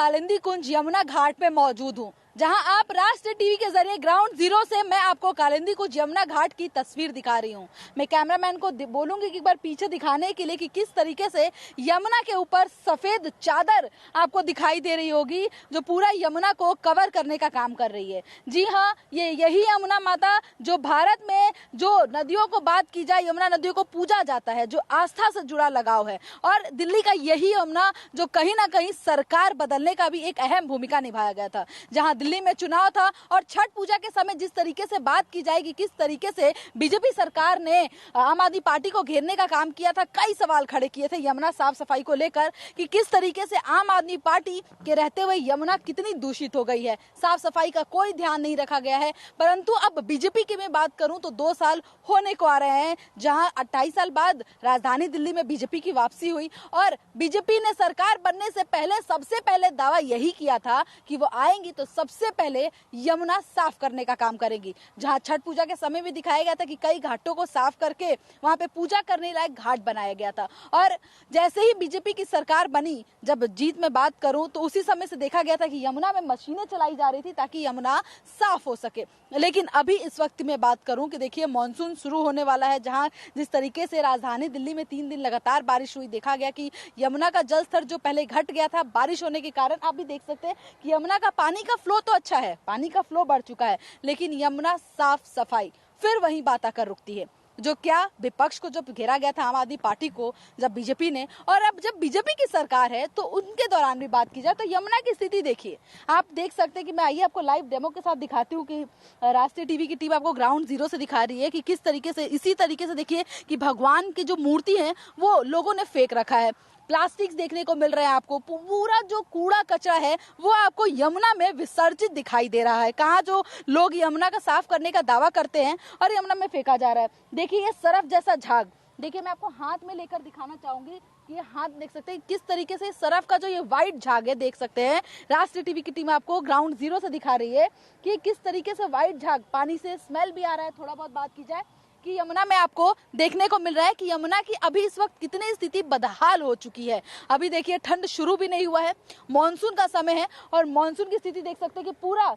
कालिंदी कुंज यमुना घाट पे मौजूद हूँ, जहां आप राष्ट्रीय टीवी के जरिए ग्राउंड जीरो से मैं आपको कालिंदी कुंज यमुना घाट की तस्वीर दिखा रही हूं। मैं कैमरामैन को बोलूंगी कि एक बार पीछे दिखाने के लिए कि किस तरीके से यमुना के ऊपर सफेद चादर आपको दिखाई दे रही होगी, जो पूरा यमुना को कवर करने का काम कर रही है। जी हाँ, यही यमुना माता जो भारत में जो नदियों को बात की जाए, यमुना नदियों को पूजा जाता है, जो आस्था से जुड़ा लगाव है। और दिल्ली का यही यमुना जो कहीं ना कहीं सरकार बदलने का भी एक अहम भूमिका निभाया गया था। जहां दिल्ली में चुनाव था और छठ पूजा के समय जिस तरीके से बात की जाएगी, किस तरीके से बीजेपी सरकार ने आम आदमी पार्टी को घेरने का काम किया था, कई सवाल खड़े किए थे यमुना साफ सफाई को लेकर कि किस तरीके से आम आदमी पार्टी के रहते हुए यमुना कितनी दूषित हो गई है, साफ सफाई का कोई ध्यान नहीं रखा गया है। परंतु अब बीजेपी की मैं बात करूं तो 2 साल होने को आ रहे हैं, जहां 28 साल बाद राजधानी दिल्ली में बीजेपी की वापसी हुई और बीजेपी ने सरकार बनने से पहले सबसे पहले दावा यही किया था कि वो आएंगी तो सबसे पहले यमुना साफ करने का काम करेंगी। जहां छठ पूजा के समय भी दिखाया गया था कि कई घाटों को साफ करके वहां पे पूजा करने लायक घाट बनाया गया था। और जैसे ही बीजेपी की सरकार बनी, जब जीत में बात करूं तो उसी समय से देखा गया था कि यमुना में मशीनें चलाई जा रही थी ताकि यमुना साफ हो सके। लेकिन अभी इस वक्त में बात करूं कि देखिए मानसून शुरू होने वाला है, जहां जिस तरीके से राजधानी दिल्ली में 3 दिन लगातार बारिश हुई, देखा गया कि यमुना का जल स्तर जो पहले घट गया था बारिश होने के कारण, आप भी देख सकते हैं कि यमुना का पानी का फ्लो तो अच्छा है, पानी का फ्लो बढ़ चुका है, लेकिन यमुना साफ सफाई फिर वही बात आकर रुकती है। जो क्या विपक्ष को जब घेरा गया था आम आदमी पार्टी को जब बीजेपी ने, और अब जब बीजेपी की सरकार है तो उनके दौरान भी बात की जाए तो यमुना की स्थिति देखिए। आप देख सकते हैं कि मैं आइए आपको लाइव डेमो के साथ दिखाती हूँ कि राष्ट्रीय टीवी की टीम आपको ग्राउंड जीरो से दिखा रही है कि किस तरीके से, इसी तरीके से देखिए कि भगवान की जो मूर्ति है वो लोगों ने फेंक रखा है। प्लास्टिक देखने को मिल रहा है आपको, पूरा जो कूड़ा कचरा है वो आपको यमुना में विसर्जित दिखाई दे रहा है। कहाँ जो लोग यमुना का साफ करने का दावा करते हैं और यमुना में फेंका जा रहा है। देखिए ये सरफ जैसा झाग, देखिए मैं आपको हाथ में लेकर दिखाना चाहूंगी कि ये हाथ देख सकते हैं किस तरीके से सरफ का जो ये व्हाइट झाग है, देख सकते हैं राष्ट्रीय टीवी की टीम आपको ग्राउंड जीरो से दिखा रही है कि किस तरीके से व्हाइट झाग, पानी से स्मेल भी आ रहा है। थोड़ा बहुत बात की जाए कि यमुना में आपको देखने को मिल रहा है कि यमुना की अभी इस वक्त कितनी स्थिति बदहाल हो चुकी है। अभी देखिए ठंड शुरू भी नहीं हुआ है, मानसून का समय है और मानसून की स्थिति देख सकते हैं कि पूरा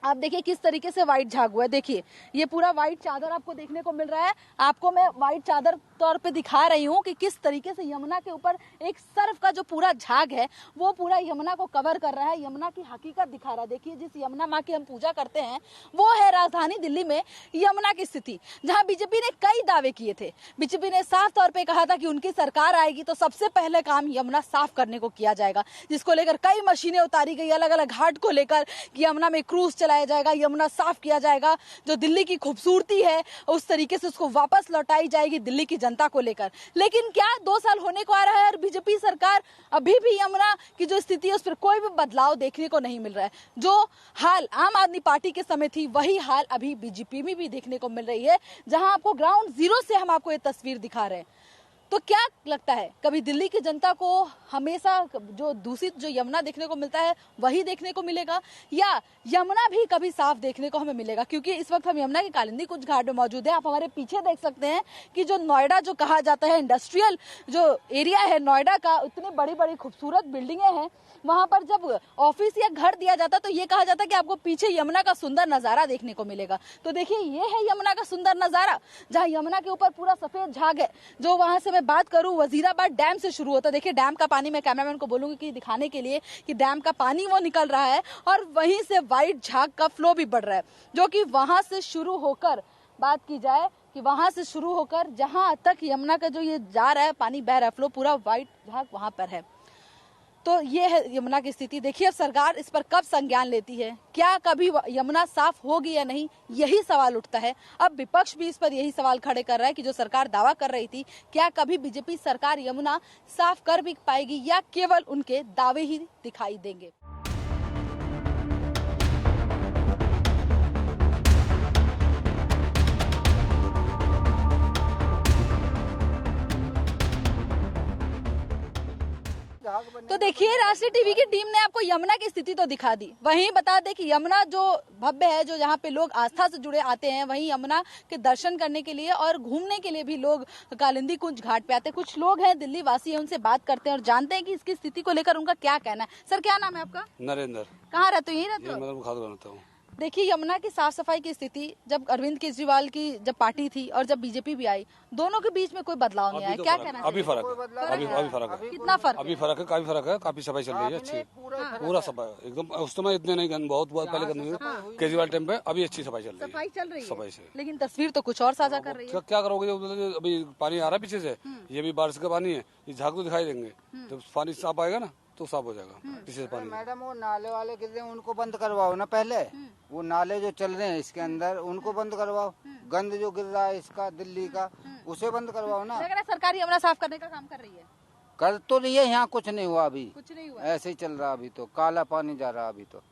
आप देखिए किस तरीके से व्हाइट झाग हुआ है। देखिए ये पूरा व्हाइट चादर आपको देखने को मिल रहा है। आपको मैं व्हाइट चादर तौर पे दिखा रही हूँ कि किस तरीके से यमुना के ऊपर एक सर्फ का जो पूरा झाग है वो पूरा यमुना को कवर कर रहा है, यमुना की हकीकत दिखा रहा है। देखिए जिस यमुना माँ की हम पूजा करते हैं वो है राजधानी दिल्ली में यमुना की स्थिति, जहाँ बीजेपी ने कई दावे किए थे। बीजेपी ने साफ तौर पर कहा था कि उनकी सरकार आएगी तो सबसे पहले काम यमुना साफ करने को किया जाएगा, जिसको लेकर कई मशीनें उतारी गई अलग अलग घाट को लेकर कि यमुना में क्रूज चलाया जाएगा, यमुना साफ किया जाएगा, जो दिल्ली की खूबसूरती है उस तरीके से उसको वापस लौटाई जाएगी दिल्ली की जनता को लेकर। लेकिन क्या 2 साल होने को आ रहा है और बीजेपी सरकार अभी भी यमुना की जो स्थिति है उस पर कोई भी बदलाव देखने को नहीं मिल रहा है। जो हाल आम आदमी पार्टी के समय थी वही हाल अभी बीजेपी में भी देखने को मिल रही है, जहां आपको ग्राउंड जीरो से हम आपको ये तस्वीर दिखा रहे हैं। तो क्या लगता है, कभी दिल्ली की जनता को हमेशा जो दूषित जो यमुना देखने को मिलता है वही देखने को मिलेगा, या यमुना भी कभी साफ देखने को हमें मिलेगा? क्योंकि इस वक्त हम यमुना के कालिंदी कुंज घाट में मौजूद है। आप हमारे पीछे देख सकते हैं कि जो नोएडा जो कहा जाता है इंडस्ट्रियल जो एरिया है नोएडा का, इतनी बड़ी बड़ी खूबसूरत बिल्डिंगें हैं, वहां पर जब ऑफिस या घर दिया जाता तो ये कहा जाता कि आपको पीछे यमुना का सुंदर नजारा देखने को मिलेगा। तो देखिए ये है यमुना का सुंदर नजारा, जहाँ यमुना के ऊपर पूरा सफेद झाग है। जो वहां से मैं बात करूं वजीराबाद डैम से शुरू होता है। देखिए डैम का पानी, मैं कैमरामैन को बोलूंगी कि दिखाने के लिए कि डैम का पानी वो निकल रहा है और वहीं से व्हाइट झाग का फ्लो भी बढ़ रहा है, जो कि वहां से शुरू होकर बात की जाए कि वहां से शुरू होकर जहां तक यमुना का जो ये जा रहा है पानी बह रहा है फ्लो, पूरा व्हाइट झाग वहां पर है। तो ये है यमुना की स्थिति। देखिए अब सरकार इस पर कब संज्ञान लेती है, क्या कभी यमुना साफ होगी या नहीं, यही सवाल उठता है। अब विपक्ष भी इस पर यही सवाल खड़े कर रहा है कि जो सरकार दावा कर रही थी, क्या कभी बीजेपी सरकार यमुना साफ कर भी पाएगी या केवल उनके दावे ही दिखाई देंगे। तो देखिए, राष्ट्रीय टीवी की टीम ने आपको यमुना की स्थिति तो दिखा दी, वहीं बता दें कि यमुना जो भव्य है, जो जहाँ पे लोग आस्था से जुड़े आते हैं, वहीं यमुना के दर्शन करने के लिए और घूमने के लिए भी लोग कालिंदी कुंज घाट पे आते हैं। कुछ लोग हैं, दिल्ली वासी हैं, उनसे बात करते हैं और जानते हैं कि इसकी स्थिति को लेकर उनका क्या कहना है। सर, क्या नाम है आपका? नरेंद्र। कहाँ रहते हो? यहीं रहते हो? देखिए, यमुना की साफ सफाई की स्थिति, जब अरविंद केजरीवाल की जब पार्टी थी और जब बीजेपी भी आई, दोनों के बीच में कोई बदलाव नहीं आया। क्या कहना है? अभी फर्क है, अभी फर्क है। कितना फर्क? अभी फर्क है, काफी फर्क है, काफी सफाई चल रही है, अच्छी पूरा सफाई एकदम। उस समय इतने नहीं गंद, बहुत पहले गंदगी केजरीवाल टाइम पे, अभी अच्छी सफाई चल रही है। सफाई चल रही है सफाई से, लेकिन तस्वीर तो कुछ और साझा कर रही है। क्या करोगे? अभी पानी आ रहा है पीछे से, ये भी बारिश का पानी है, ये झाग तो दिखाई देंगे, जब पानी साफ आएगा ना तो साफ हो जाएगा पीछे से पानी। मैडम, वो नाले वाले गिर रहे हैं, उनको बंद करवाओ ना पहले। वो नाले जो चल रहे हैं इसके अंदर, उनको बंद करवाओ। गंद जो गिर रहा है इसका दिल्ली का, उसे बंद करवाओ ना। लग रहा है सरकार यमुना साफ करने का काम कर रही है। कर तो रही है, यहाँ कुछ नहीं हुआ अभी, कुछ नहीं हुआ, ऐसे ही चल रहा अभी तो, काला पानी जा रहा अभी तो।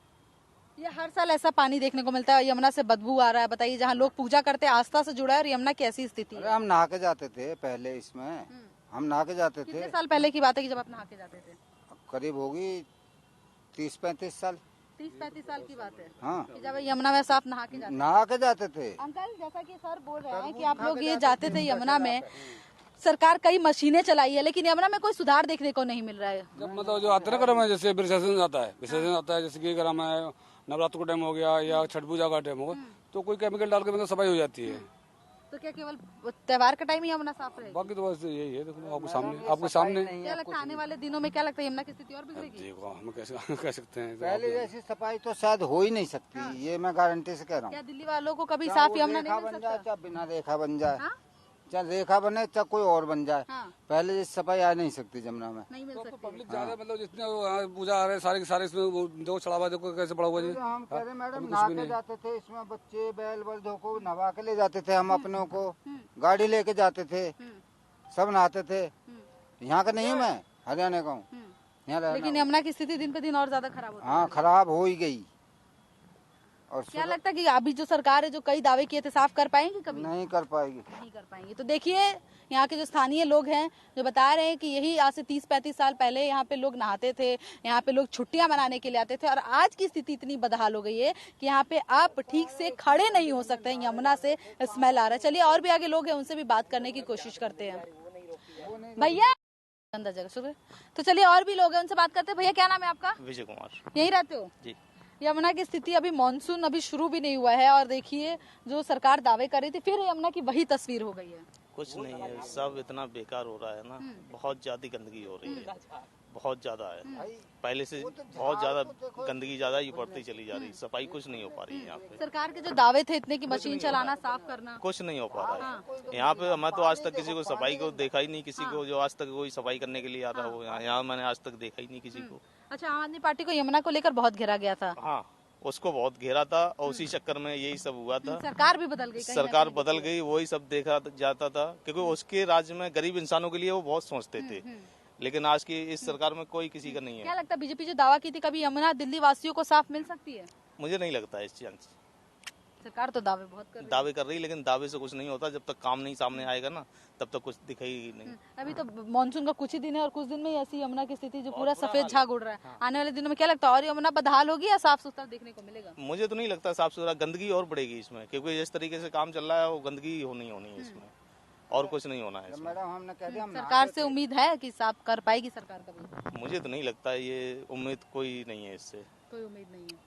ये हर साल ऐसा पानी देखने को मिलता है, यमुना से बदबू आ रहा है। बताइए, जहाँ लोग पूजा करते हैं, आस्था से जुड़ा है, और यमुना की ऐसी स्थिति है। अरे हम नहा के जाते थे पहले इसमें, हम नहा के जाते थे। कितने साल पहले की बात है कि जब आप नहा के जाते थे? करीब होगी 30-35 साल। 30-35 साल की बात है। हाँ, कि जब यमुना में साफ नहा के जाते थे। अंकल, जैसा कि सर बोल रहे हैं कि आप लोग ये जाते थे यमुना में, सरकार कई मशीनें चलाई है, लेकिन यमुना में कोई सुधार देखने को नहीं मिल रहा है। जब मतलब जो आते ना क्रम है, जैसे विसर्जन आता है, जैसे कि क्रम है, नवरात्र का टाइम हो गया या छठ पूजा का टाइम हो गया, तो कोई केमिकल डाल के मतलब सफाई हो जाती है। तो क्या केवल त्योहार का टाइम ही यमुना साफ रहेगी? बाकी तो बस यही है, देखो आपके सामने। क्या लगता है आने वाले दिनों में, क्या लगता है यमुना की स्थिति और बिगड़ेगी? देखो हम कैसे कह सकते हैं, पहले जैसी सफाई तो शायद हो ही नहीं सकती, ये मैं गारंटी से कह रहा हूँ। क्या दिल्ली वालों को कभी साफ यमुना नहीं मिल सकता? चाहे बिना रेखा बन जाए, हाँ? चाहे रेखा बने, चाहे कोई और बन जाए, हाँ। पहले जैसी सफाई आ नहीं सकती जमुना में। नहीं मिल सकती। पब्लिक ज्यादा मतलब जितने पूजा आ रहे हैं सारे के सारे इसमें देखो चढ़ावा, देखो कैसे पड़ा हुआ जी। हम कह रहे मैडम, नहा के जाते थे इसमें, बच्चे बैल बल्दों को नहा के ले जाते थे, हम अपनों को गाड़ी लेके जाते थे, सब नहाते थे। यहाँ का नहीं, मैं हरियाणा का हूँ, यहाँ लेकिन यमुना की स्थिति दिन पे दिन और ज्यादा खराब होती है। हाँ, खराब हो ही गई। और क्या लगता है कि अभी जो सरकार है, जो कई दावे किए थे, साफ कर पाएंगे? कभी नहीं कर पाएगी, नहीं कर पाएंगे। तो देखिए, यहाँ के जो स्थानीय लोग हैं, जो बता रहे हैं कि यही आज से 30-35 साल पहले यहाँ पे लोग नहाते थे, यहाँ पे लोग छुट्टियां मनाने के लिए आते थे, और आज की स्थिति इतनी बदहाल हो गई है कि यहाँ पे आप ठीक से खड़े नहीं हो सकते हैं, यमुना से स्मेल आ रहा है। चलिए, और भी आगे लोग हैं, उनसे भी बात करने की कोशिश करते हैं। भैया, गंदा जगह, शुक्र। तो चलिए, और भी लोग हैं, उनसे बात करते हैं। भैया, क्या नाम है आपका? विजय कुमार। यहीं रहते हो जी। यमुना की स्थिति, अभी मानसून अभी शुरू भी नहीं हुआ है, और देखिए जो सरकार दावे कर रही थी, फिर यमुना की वही तस्वीर हो गई है। कुछ नहीं है, सब इतना बेकार हो रहा है ना, बहुत ज्यादा गंदगी हो रही है, बहुत ज्यादा है। पहले से बहुत ज्यादा गंदगी ज्यादा ही बढ़ती चली जा रही, सफाई कुछ नहीं हो पा रही है यहाँ पे। सरकार के जो दावे थे इतने की मशीन चलाना, साफ करना, कुछ नहीं हो पा रहा है यहाँ पे। मैं तो आज तक किसी को सफाई को देखा ही नहीं, किसी को जो आज तक कोई सफाई करने के लिए आता हो, यहाँ मैंने आज तक देखा ही नहीं किसी को। अच्छा, आम आदमी पार्टी को यमुना को लेकर बहुत घेरा गया था। हाँ, उसको बहुत घेरा था और उसी चक्कर में यही सब हुआ था। सरकार भी बदल गई, सरकार बदल गई, वही सब देखा जाता था, क्योंकि उसके राज्य में गरीब इंसानों के लिए वो बहुत सोचते थे, लेकिन आज की इस सरकार में कोई किसी का नहीं है। क्या लगता है, बीजेपी जो दावा की थी, कभी यमुना दिल्ली वासियों को साफ मिल सकती है? मुझे नहीं लगता है इस चांस। सरकार तो दावे बहुत कर रही है। दावे कर रही है, लेकिन दावे से कुछ नहीं होता, जब तक काम नहीं सामने आएगा ना, तब तक कुछ दिखेगी नहीं। अभी तो मानसून का कुछ ही दिन है, और कुछ दिन में ही ऐसी यमुना की स्थिति जो पूरा सफेद झाग उड़ रहा है। आने वाले दिनों में क्या लगता है, और यमुना बदहाल होगी या साफ सुथरा देखने को मिलेगा? मुझे तो नहीं लगता साफ सुथरा, गंदगी और बढ़ेगी इसमें, क्योंकि जिस तरीके से काम चल रहा है वो गंदगी होनी है इसमें, और कुछ नहीं होना है इसमें। मैडम हमने कह दिया, सरकार से उम्मीद है कि साफ कर पाएगी सरकार कभी? मुझे तो नहीं लगता है, ये उम्मीद कोई नहीं है इससे, कोई उम्मीद नहीं है।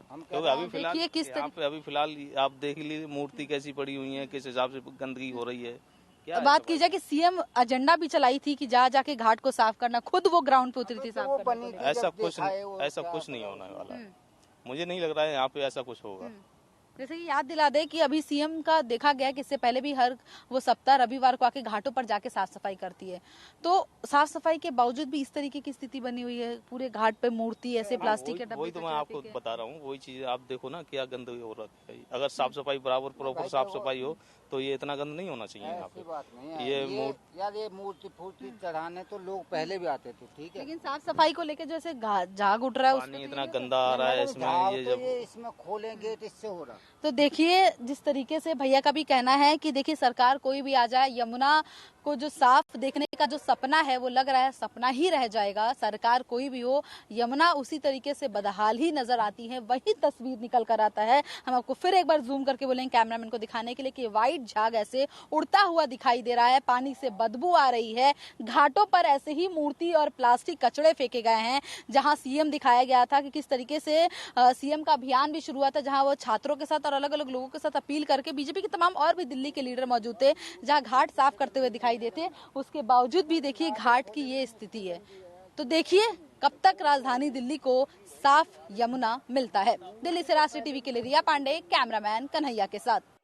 क्योंकि अभी फिलहाल देखिए किस यहाँ पे अभी फिलहाल आप देख लीजिए मूर्ति कैसी पड़ी हुई है, किस हिसाब से गंदगी हो रही है। क्या तो बात की जाए कि सीएम एजेंडा भी चलाई थी कि जा जाके घाट को साफ करना, खुद वो ग्राउंड पे उतरी थी साफ करने के लिए। ऐसा कुछ नहीं होने वाला, मुझे नहीं लग रहा है यहाँ पे ऐसा कुछ होगा। जैसे कि याद दिला दे कि अभी सीएम का देखा गया कि इससे पहले भी हर वो सप्ताह रविवार को आके घाटों पर जाके साफ सफाई करती है, तो साफ सफाई के बावजूद भी इस तरीके की स्थिति बनी हुई है, पूरे घाट पे मूर्ति ऐसे प्लास्टिक के डब्बे। वही तो मैं आपको बता रहा हूँ, वही चीज आप देखो ना, क्या गंदगी हो रहा है। अगर साफ सफाई बराबर प्रॉपर साफ सफाई हो तो ये इतना गंद नहीं होना चाहिए यहाँ पे। ये मूर्ति फूर्ति चढ़ाने तो लोग पहले भी आते थे, ठीक है, लेकिन साफ सफाई को लेकर जैसे झाग उठ रहा है, पानी इतना गंदा आ रहा है इसमें, ये जब इसमें खोले गेट इससे हो रहा। तो देखिए, जिस तरीके से भैया का भी कहना है कि देखिए सरकार कोई भी आ जाए, यमुना को जो साफ देखने का जो सपना है वो लग रहा है सपना ही रह जाएगा। सरकार कोई भी हो, यमुना उसी तरीके से बदहाल ही नजर आती है, वही तस्वीर निकल कर आता है। हम आपको फिर एक बार जूम करके बोलेंगे कैमरामैन को दिखाने के लिए कि व्हाइट झाग ऐसे उड़ता हुआ दिखाई दे रहा है, पानी से बदबू आ रही है। घाटों पर ऐसे ही मूर्ति और प्लास्टिक कचड़े फेंके गए हैं। जहां सीएम दिखाया गया था कि किस तरीके से सीएम का अभियान भी शुरू हुआ था, जहां वो छात्रों के साथ और अलग अलग लोगों के साथ अपील करके, बीजेपी के तमाम और भी दिल्ली के लीडर मौजूद थे, जहां घाट साफ करते हुए दिखाई देते। उसके बावजूद भी देखिए घाट की ये स्थिति है। तो देखिए कब तक राजधानी दिल्ली को साफ यमुना मिलता है। दिल्ली से राष्ट्रीय टीवी के लिए रिया पांडे, कैमरामैन कन्हैया के साथ।